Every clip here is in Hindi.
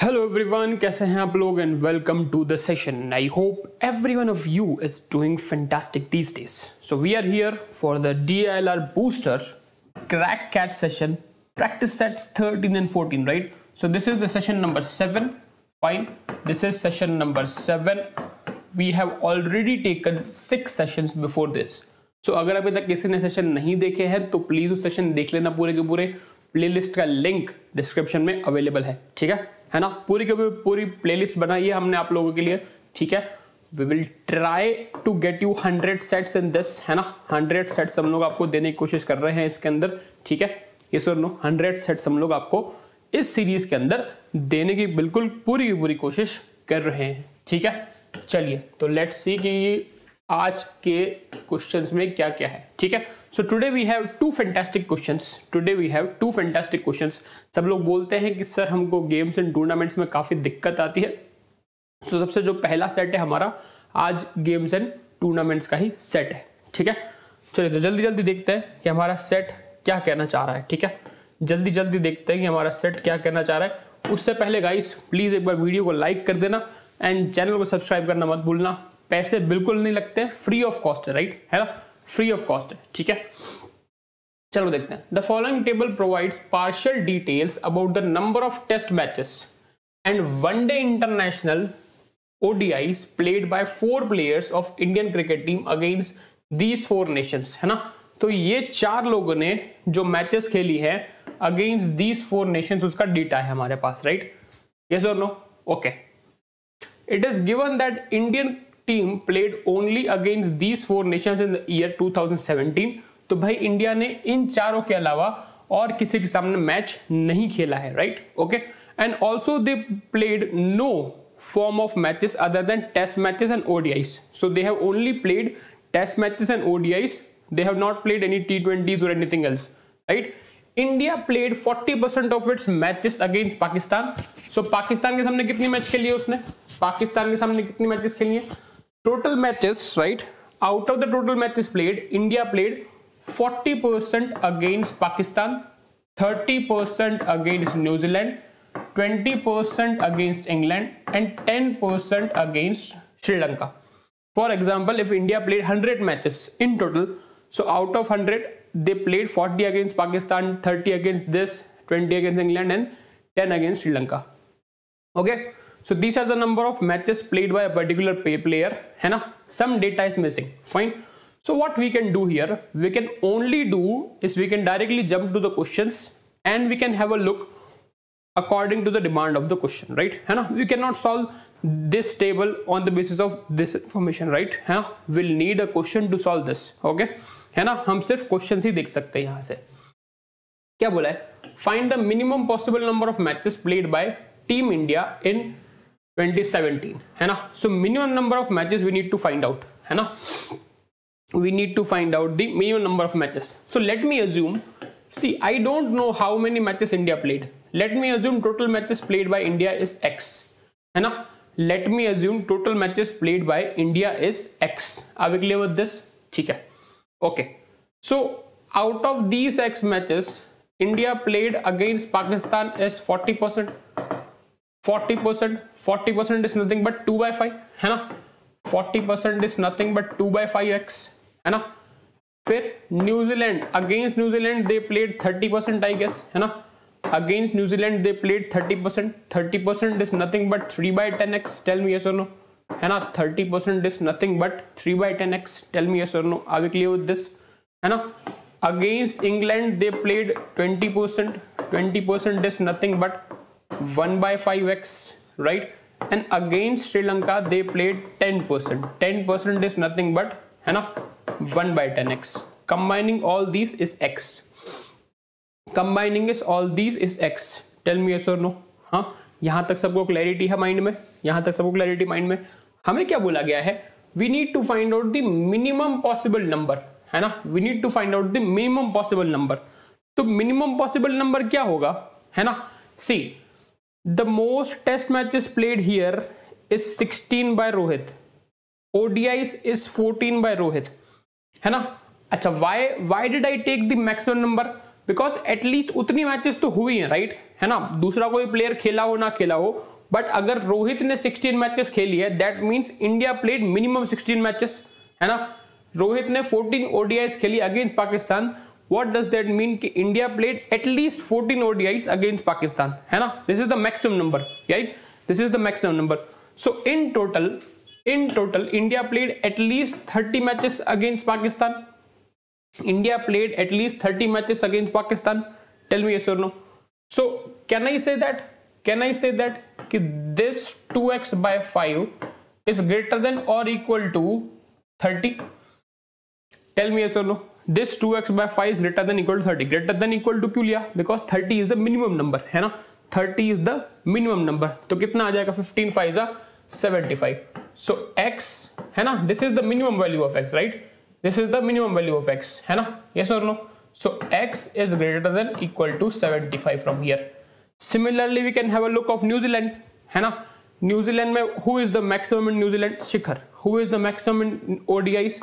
हेलो एवरीवन, कैसे हैं आप लोग and welcome to the session. I hope everyone of you is doing fantastic these days. So we are here for the DILR booster crack cat session, practice sets 13 and 14, right? So this is the session number 7. Fine, this is session number 7. We have already taken 6 sessions before this. So अगर अभी तक किसी ने सेशन नहीं देखे हैं तो प्लीज उस सेशन देख लेना। पूरे के पूरे प्लेलिस्ट का लिंक डिस्क्रिप्शन में अवेलेबल है, ठीक है ना। पूरी की पूरी प्लेलिस्ट बनाई है हमने आप लोगों के लिए, ठीक है। We will try to get you 100 sets in this, है ना। 100 सेट्स हम लोग आपको देने की कोशिश कर रहे हैं इसके अंदर, ठीक है। ये सर नो 100 सेट्स हम लोग आपको इस सीरीज के अंदर देने की बिल्कुल पूरी की पूरी कोशिश कर रहे हैं, ठीक है। चलिए तो लेट्स सी कि आज के क्वेश्चंस में क्या क्या है, ठीक है। So today we have two fantastic questions. सब लोग बोलते हैं कि सर हमको गेम्स एंड टूर्नामेंट्स में काफी दिक्कत आती है। सो सबसे जो पहला सेट है हमारा आज गेम्स एंड टूर्नामेंट्स का ही सेट है, ठीक है। चलिए तो जल्दी जल्दी देखते हैं कि हमारा सेट क्या कहना चाह रहा है, ठीक है। जल्दी जल्दी देखते हैं कि हमारा सेट क्या कहना चाह रहा है। उससे पहले गाइस प्लीज एक बार वीडियो को लाइक कर देना एंड चैनल को सब्सक्राइब करना मत भूलना। पैसे बिल्कुल नहीं लगते हैं, फ्री ऑफ कॉस्ट है, राइट, है ना। फ्री ऑफ कॉस्ट है, ठीक है। चलो देखते हैं। The following table provides partial details about the number of test matches and one day international ODIs played by 4 players of Indian cricket team against these 4 nations, है ना। तो ये 4 लोगों ने जो मैचेस खेली है अगेंस्ट दीज 4 नेशंस, उसका डेटा है हमारे पास, राइट। यस और no? Okay. It is given that Indian team played only against these 4 nations in the year 2017। तो भाई इंडिया ने इन चारों के अलावा और किसी के सामने मैच नहीं खेला है, right, okay. And also they played no form of matches other than test matches and ODIs. So they have only played test matches and ODIs. They have not played any T20s or anything else, right? India played 40% of its matches against Pakistan. So Pakistan के सामने कितनी मैच खेली है उसने? पाकिस्तान के सामने कितनी मैचेस खेली है? Total matches, right? Out of the total matches played, India played 40% against Pakistan, 30% against New Zealand, 20% against England and 10% against Sri Lanka. For example, if India played 100 matches in total, so out of 100 they played 40 against Pakistan, 30 against this, 20 against England and 10 against Sri Lanka. Okay, so these are the number of matches played by a particular player, है ना। Some data is missing, fine. So what we can do here, we can only do is we can directly jump to the questions and we can have a look according to the demand of the question, right, है ना। we cannot solve this table on the basis of this information, right, है ना। we'll need a question to solve this, okay, है ना। हम सिर्फ क्वेश्चन ही देख सकते हैं। यहां से क्या बोला है? find the minimum possible number of matches played by team India in 2017, है ना। so minimum number of matches we need to find out, है ना। we need to find out the minimum number of matches. So let me assume, see, I don't know how many matches India played. Let me assume total matches played by India is X, है ना। Let me assume total matches played by India is X. Are we clear with this? ठीक है, okay. So out of these X matches, India played against Pakistan is 40%. 40% is nothing but 2/5, है ना। 40% is nothing but 2/5x, है ना। फिर New Zealand, against New Zealand they played 30%, I guess, है ना। Against New Zealand they played 30%. 30% is nothing but 3/10x. Tell me yes और नो, है ना। 30% is nothing but 3/10x. Tell me yes और no, are we clear with this, है ना। Against England they played 20%. 20% is nothing but 1/5x, right. And against Sri Lanka they played 10%. 10% is nothing but, है ना, 1/10x. Combining all these is x. Combining is all these is x. Tell me yes or no. हाँ, यहां तक सबको क्लैरिटी है माइंड में? यहां तक सबको क्लैरिटी माइंड में? हमें क्या बोला गया है? We need to find out the minimum possible number, है ना। We need to find out the minimum possible number. तो minimum possible number क्या होगा, है ना। See, the most test matches played here is 16 by Rohit. ODIs is 14 by Rohit, है ना। अच्छा, why did I take the maximum number? Because at least उतनी मैचेस तो हुई हैं, राइट, है ना, दूसरा कोई प्लेयर खेला हो ना खेला हो, बट अगर रोहित ने 16 मैचेस खेली है that means India played minimum 16 matches, है ना। रोहित ने 14 ओडीआईज खेली against Pakistan, what does that mean कि India played at least 14 ODIs against Pakistan, है ना, this is the maximum number, right, this is the maximum number. So in total India played at least 30 matches against Pakistan, India played at least 30 matches against Pakistan. Tell me yes or no. So can I say that कि this 2x by 5 is greater than or equal to 30? Tell me yes or no. This 2x by 5 is greater than equal to 30. Greater than equal to क्यों लिया? Because 30 is the minimum number, है ना, 30 is the minimum number. तो कितना आ जाएगा? 15 5 75. So x, है ना, this is the minimum value of x, right? This is the minimum value of x, है ना, yes or no? So x is greater than equal to 75 from here. Similarly we can have a look of New Zealand, है ना, New Zealand में who is the maximum in New Zealand? Shikhar. Who is the maximum in ODIs?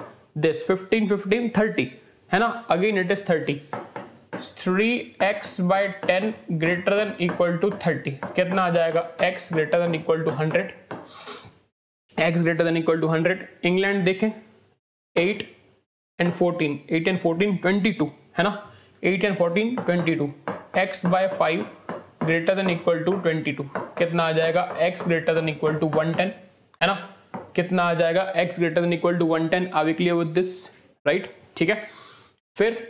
This 15 15 30, है ना, again it is 30. 3x by 10 greater than equal to 30. कितना आ जाएगा? x greater than equal to 100. x greater than equal to 100. England देखें 8 and 14 22, है ना, 8 and 14 22. x by 5 greater than equal to 22. कितना आ जाएगा? x greater than equal to 110, है ना, कितना आ जाएगा? x greater than equal to 110. Are we clear with this? Right? ठीक है। फिर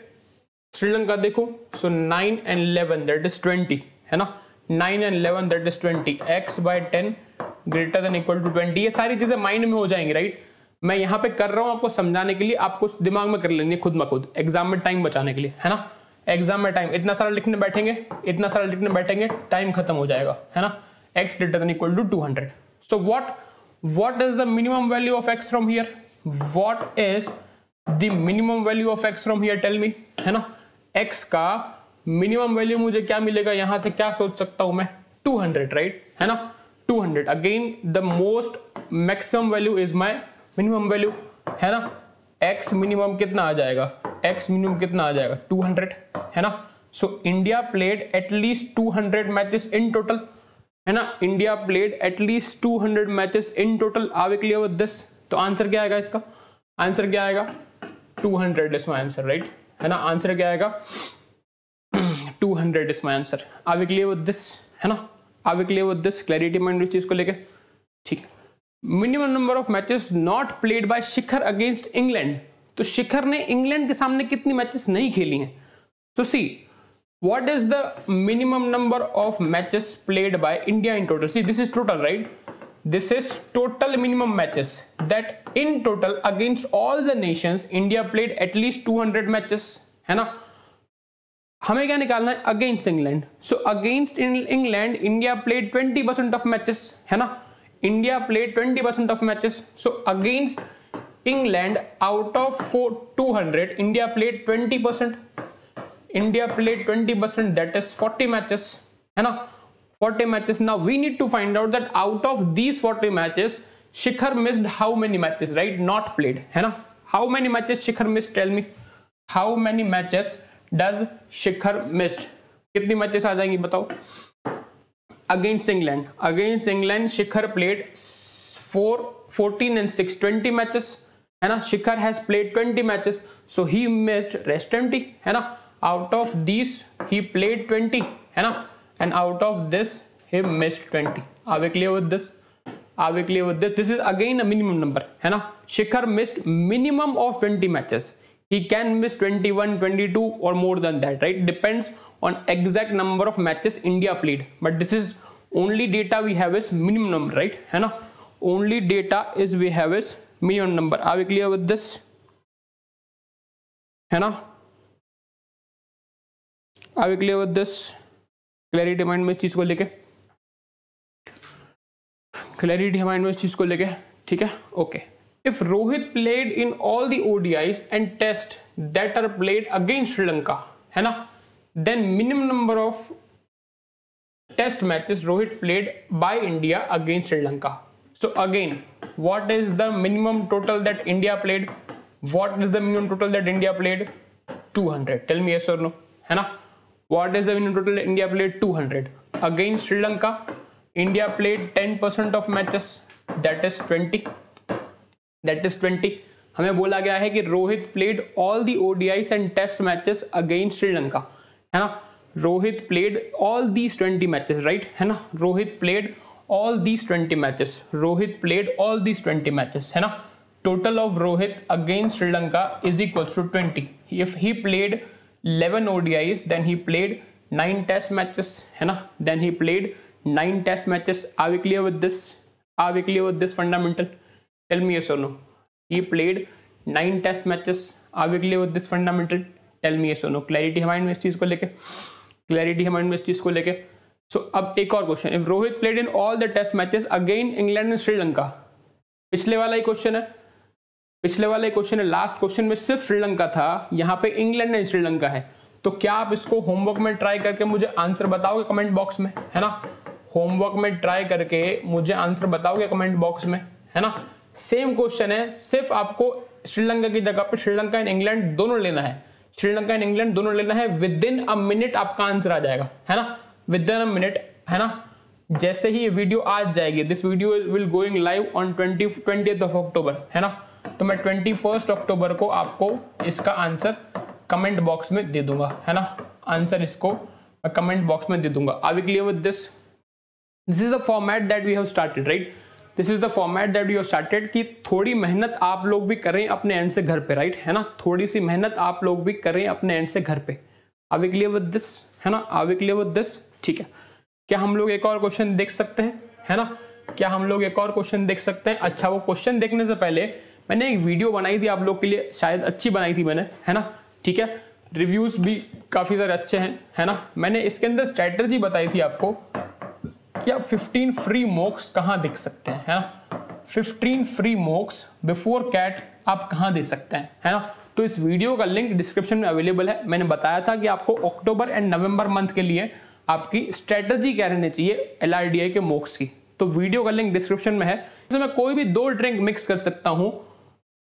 श्रीलंका देखो, so 9 and 11 that is 20, है ना, 9 and 11 that is 20. x by 10 greater than equal to 20. ये सारी चीजें माइंड में हो जाएंगी, राइट। मैं यहाँ पे कर रहा हूँ आपको समझाने के लिए, आपको दिमाग में कर लेनी है खुद ब खुद, एग्जाम में टाइम बचाने के लिए, है ना। एग्जाम में टाइम इतना सारा लिखने बैठेंगे टाइम खत्म हो जाएगा, है ना। x greater than equal to 200. So what is the minimum value of x from here? What is the minimum value of x from here? Tell me, है ना। x का मिनिमम वैल्यू मुझे क्या मिलेगा? यहाँ से क्या सोच सकता हूँ मैं? 200, राइट, है ना, 200. Again the most maximum value is my minimum value, है ना। x मिनिमम कितना आ जाएगा? x मिनिमम कितना आ जाएगा? 200, है ना। So India played at least 200 matches in total, है ना, India played at least 200 matches in total. Are we clear with this? तो आंसर क्या आएगा इसका? आंसर क्या आएगा? 200 इज माय आंसर, राइट, है ना। आंसर क्या आएगा? 200 is my answer. Are we clear with this, है ना, are we clear with this? Clarity mind इस चीज को लेके, ठीक है। Minimum number of matches not played by Shikhar against England. तो शिखर ने इंग्लैंड के सामने कितनी मैचेस नहीं खेली हैं? तो see what is the minimum number of matches played by India in total? See this is total, right, this is total minimum matches that in total against all the Nations India played at least 200 matches, है ना। हमें क्या निकालना है? Against England. So against England India played 20% of matches, है ना, India played 20% of matches. So against England, out of 200, India played 20%. India played 20%, that is 40 matches, है ना, 40 matches. Now we need to find out that out of these 40 matches, Shikhar missed how many matches, right? Not played, है ना. How many matches Shikhar missed? Tell me. How many matches does Shikhar missed? कितनी मैचेस आ जाएंगी बताओ? Against England, Shikhar played 14 and 6, 20 matches, है ना. Shikhar has played 20 matches, so he missed rest 20, है ना. Out of these he played 20, है ना, and out of this he missed 20. Are we clear with this? This is again a minimum number, है ना. Shikhar missed minimum of 20 matches. He can miss 21, 22 or more than that, right? Depends on exact number of matches India played. But this is only data we have is minimum number, right? है ना? Only data is we have is minimum number. Are we clear with this? है ना? Are we clear with this? Clarity mind में इस चीज को लेके, clarity mind में इस चीज को लेके, ठीक है? Okay. If Rohit played in all the ODIs and tests that are played against Sri Lanka, है ना, then minimum number of test matches Rohit played by India against Sri Lanka. So again, what is the minimum total that India played? 200. Tell me yes or no, है ना. What is the winning total? India played 200 against Sri Lanka. India played 10% of matches, that is 20. हमें बोला गया है कि Rohit played all the ODIs and test matches against Sri Lanka, है ना. Rohit played all these 20 matches, right, है ना. Rohit played all these 20 matches. Rohit played all these 20 matches, है ना. Total of Rohit against Sri Lanka is equals to 20. If he played 11 ODIs, then he played 9 test matches, है ना. Then he played 9 test matches. Are we clear with this? Are we clear with this fundamental? Tell me yes or no. He played 9 test matches. Are we clear with this fundamental? Tell me yes or no. Clarity हमारे में इस चीज को लेके, क्लैरिटी हमारे में इस चीज को लेके. So अब एक और question. If Rohit played in all the test matches against England and Sri Lanka, पिछले वाला ही क्वेश्चन है, लास्ट क्वेश्चन में सिर्फ श्रीलंका था, यहाँ पे इंग्लैंड एंड श्रीलंका है. तो क्या आप इसको होमवर्क में ट्राई करके मुझे आंसर बताओगे कमेंट बॉक्स में, है ना. होमवर्क में ट्राई करके मुझे आंसर बताओगे कमेंट बॉक्स में, है ना. सेम क्वेश्चन है, सिर्फ आपको श्रीलंका की जगह पे श्रीलंका एंड इंग्लैंड दोनों लेना है. श्रीलंका एंड इंग्लैंड दोनों लेना है. विद इन अ मिनट आपका आंसर आ जाएगा, है ना. विद इन अ मिनट, है ना. जैसे ही ये वीडियो आज जाएगी, this video will going live on 20th of October, है ना. तो मैं 21 अक्टूबर को आपको इसका आंसर कमेंट बॉक्स में दे दूंगा, है ना. आंसर इसको मैं कमेंट बॉक्स में दे दूंगा. Are we clear with this? This is the format that we have started, right. This is the format that we have started कि थोड़ी मेहनत आप लोग भी करें अपने एंड से घर पे, राइट, है ना. थोड़ी सी मेहनत आप लोग भी करें अपने एंड से घर पे. Are we clear with this, है ना. Are we clear with this, ठीक है. क्या हम लोग एक और क्वेश्चन देख सकते हैं, है ना. क्या हम लोग एक और क्वेश्चन देख सकते हैं? अच्छा, वो क्वेश्चन देखने से पहले मैंने एक वीडियो बनाई थी आप लोग के लिए, शायद अच्छी बनाई थी मैंने, है ना. ठीक है, रिव्यूज भी काफी सारे अच्छे हैं, है ना. मैंने इसके अंदर स्ट्रेटजी बताई थी आपको कि आप 15 फ्री मॉक्स कहाँ देख सकते हैं, है ना. 15 फ्री मॉक्स बिफोर कैट आप कहाँ दे सकते हैं, है ना. तो इस वीडियो का लिंक डिस्क्रिप्शन में अवेलेबल है. मैंने बताया था कि आपको अक्टूबर एंड नवंबर मंथ के लिए आपकी स्ट्रेटजी क्या रहनी चाहिए LRDI के मॉक्स की. तो वीडियो का लिंक डिस्क्रिप्शन में है. जैसे मैं कोई भी 2 ड्रिंक मिक्स कर सकता हूँ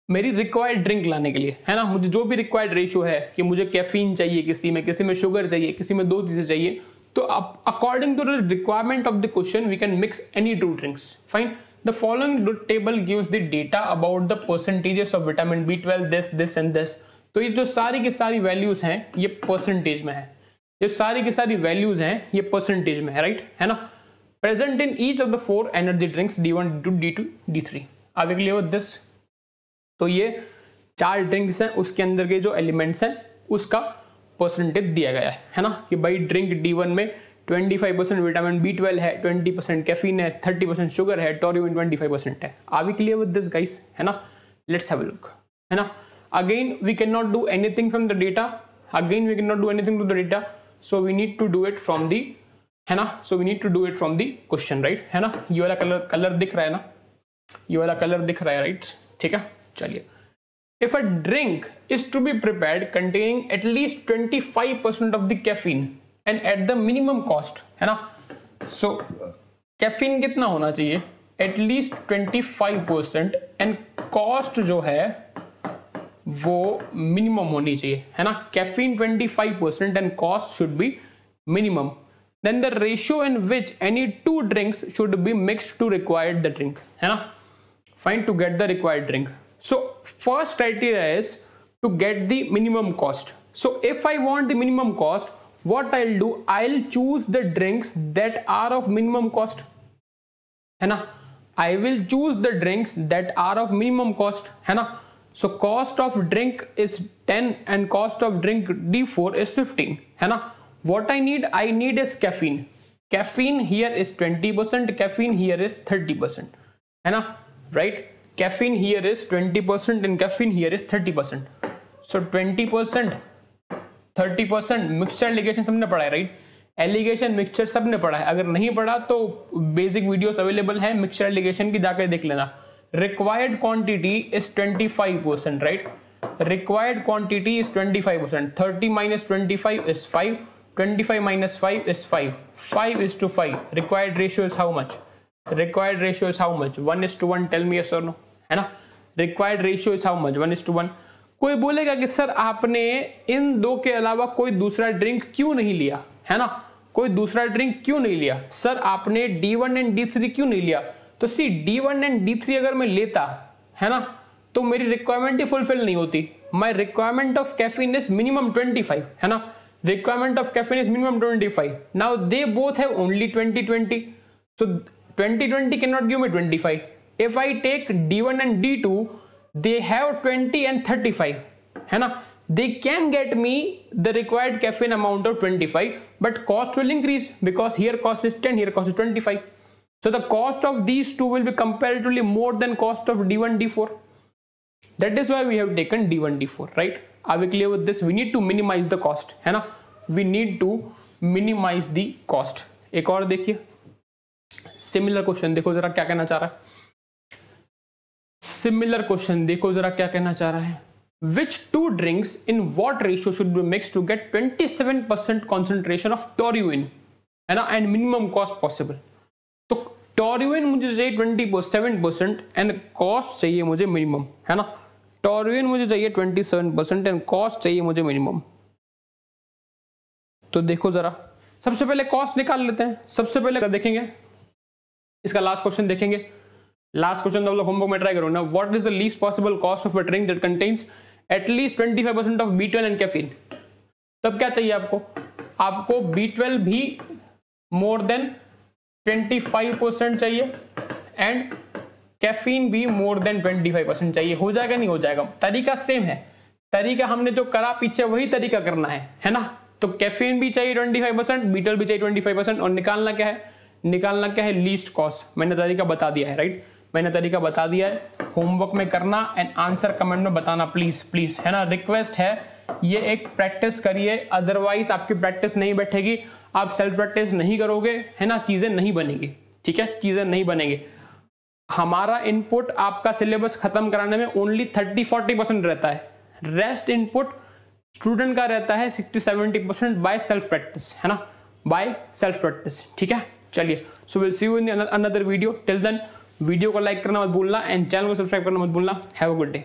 मेरी रिक्वायर्ड ड्रिंक लाने के लिए, है ना. मुझे जो भी रिक्वायर्ड रेशियो है कि मुझे कैफीन चाहिए, किसी में शुगर चाहिए, किसी में 2 चीजें चाहिए, तो according to the requirement of the question we can mix any 2 drinks. Fine. The following table gives the data about the percentages of vitamin B12 this and this. तो ये जो सारी की सारी वैल्यूज हैं ये परसेंटेज में है. ये सारी की सारी वैल्यूज हैं ये परसेंटेज में है, राइट, है ना. Present in each of the 4 energy drinks D1, D2, D2, D3. Are we clear with this? तो ये 4 ड्रिंक्स हैं, उसके अंदर के जो एलिमेंट्स हैं उसका परसेंटेज दिया गया है ना. कि भाई ड्रिंक D1 में 25% विटामिन B12 है, 20% कैफीन है, 30% शुगर है, टोरिन 25% है. Are we clear with this guys, है ना. लेट्स हैव अ लुक, है ना. Again we can not do anything from the data. Again we can not do anything to the data. So we need to do it from the, है ना. So we need to do it from the question, right, है ना. ये वाला कलर दिख रहा है ना, ये वाला कलर दिख रहा है, राइट. ठीक है, चलिए. If a drink is to be prepared containing at least 25% of the caffeine and at the minimum cost, है ना. So caffeine कितना होना चाहिए? At least 25% and cost जो है वो minimum होनी चाहिए, है ना. Caffeine 25% and cost should be minimum. Then the ratio in which any 2 drinks should be mixed to require the drink, है ना. Fine, to get the required drink. So first criteria is to get the minimum cost. So if I want the minimum cost, what I'll do, I'll choose the drinks that are of minimum cost, है ना. I will choose the drinks that are of minimum cost, है ना. So cost of drink is 10 and cost of drink D4 is 15, है ना. What I need is caffeine. Caffeine here is 20%, caffeine here is 30%, है ना, right. Caffeine here is 20% and caffeine here is 30%. So 20%, 30% mixture allegation सबने पढ़ा है, राइट. एलिगेशन मिक्सचर सबने पढ़ा है. अगर नहीं पढ़ा तो बेसिक वीडियोस अवेलेबल है मिक्सचर एलिगेशन की, जाकर देख लेना. Required quantity is 25%, right. Required quantity is 25%. 30 minus 25 is 5. 25 minus 5 is 5. 5:5. Required ratio is how much? Required ratio is how much? 1:1. Tell me yes or no, है ना. Required ratio is how much? 1:1. कोई बोलेगा कि सर आपने इन दो के अलावा कोई दूसरा ड्रिंक क्यों नहीं लिया, है ना, कोई दूसरा ड्रिंक क्यों नहीं लिया, सर आपने D1 एंड D3 क्यों नहीं लिया। तो सी D1 एंड D3 अगर मैं लेता, है ना, तो मेरी रिक्वायरमेंट ही फुलफिल नहीं होती। My requirement of caffeine is minimum 25, है ना, requirement of caffeine is minimum 25। Now they both have only 20-20, so 20-20 cannot give me 25. If I take D1 and D2, they have 20 and 35, है ना, they can get me the required caffeine amount of 25, but cost will increase because here cost is 10, here cost is 25. So the cost of these two will be comparatively more than cost of D1, D4. That is why we have taken D1, D4, right? Are we clear with this? We need to minimize the cost, है ना, we need to minimize the cost. एक और देखिए सिमिलर क्वेश्चन, देखो जरा क्या कहना चाह रहा है। सिमिलर क्वेश्चन देखो जरा क्या कहना चाह रहा है। Which two drinks in what ratio should be mixed to get 27% concentration of toluene, है ना, and minimum cost possible। तो toluene मुझे चाहिए 27% एंड कॉस्ट चाहिए मुझे मिनिमम, है ना, toluene मुझे चाहिए 27% एंड कॉस्ट चाहिए मुझे मिनिमम। तो देखो जरा सबसे पहले कॉस्ट निकाल लेते हैं। सबसे पहले देखेंगे इसका लास्ट क्वेश्चन देखेंगे। लास्ट क्वेश्चन तो आप लोग होमवर्क में ट्राई करो ना। What is the least possible cost of a drink that contains at least 25% of B12 and caffeine. तब क्या चाहिए आपको, आपको B12 भी मोर देन 25% चाहिए एंड कैफीन भी मोर देन 25% चाहिए। हो जाएगा नहीं हो जाएगा, तरीका सेम है, तरीका हमने जो करा पीछे वही तरीका करना है ना। तो कैफीन भी चाहिए 25%, B12 भी चाहिए 25% और निकालना क्या है, निकालना क्या है, लीस्ट कॉस्ट। मैंने तरीका बता दिया है, राइट, मैंने तरीका बता दिया है। होमवर्क में करना एंड आंसर कमेंट में बताना प्लीज प्लीज, है ना, रिक्वेस्ट है। ये एक प्रैक्टिस करिए, अदरवाइज आपकी प्रैक्टिस नहीं बैठेगी, आप सेल्फ प्रैक्टिस नहीं करोगे, है ना, चीजें नहीं बनेगी, ठीक है, चीजें नहीं बनेगी। हमारा इनपुट आपका सिलेबस खत्म कराने में ओनली 30-40% रहता है, रेस्ट इनपुट स्टूडेंट का रहता है 60-70% बाय सेल्फ प्रैक्टिस, है ना, बाय सेल्फ प्रैक्टिस, ठीक है। चलिए, so will see you in another video. Till then video को लाइक करना मत भूलना एंड चैनल को सब्सक्राइब करना मत भूलना। Have a good day.